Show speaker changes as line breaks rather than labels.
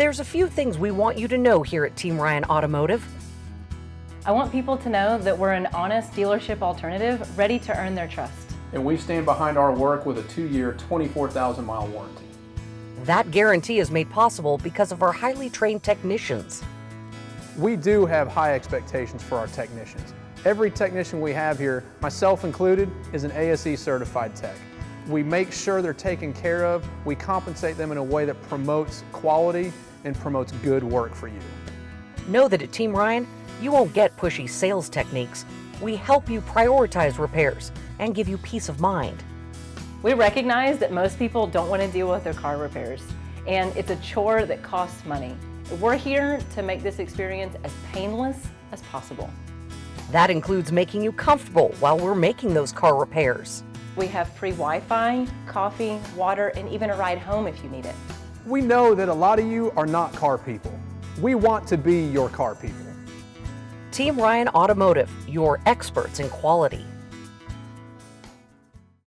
There's a few things we want you to know here at Team Ryan Automotive.
I want people to know that we're an honest dealership alternative ready to earn their trust.
And we stand behind our work with a 2-year, 24,000-mile warranty.
That guarantee is made possible because of our highly trained technicians.
We do have high expectations for our technicians. Every technician we have here, myself included, is an ASE certified tech. We make sure they're taken care of. We compensate them in a way that promotes quality and promotes good work for you.
Know that at Team Ryan, you won't get pushy sales techniques. We help you prioritize repairs and give you peace of mind.
We recognize that most people don't want to deal with their car repairs, and it's a chore that costs money. We're here to make this experience as painless as possible.
That includes making you comfortable while we're making those car repairs.
We have free Wi-Fi, coffee, water, and even a ride home if you need it.
We know that a lot of you are not car people. We want to be your car people.
Team Ryan Automotive, your experts in quality.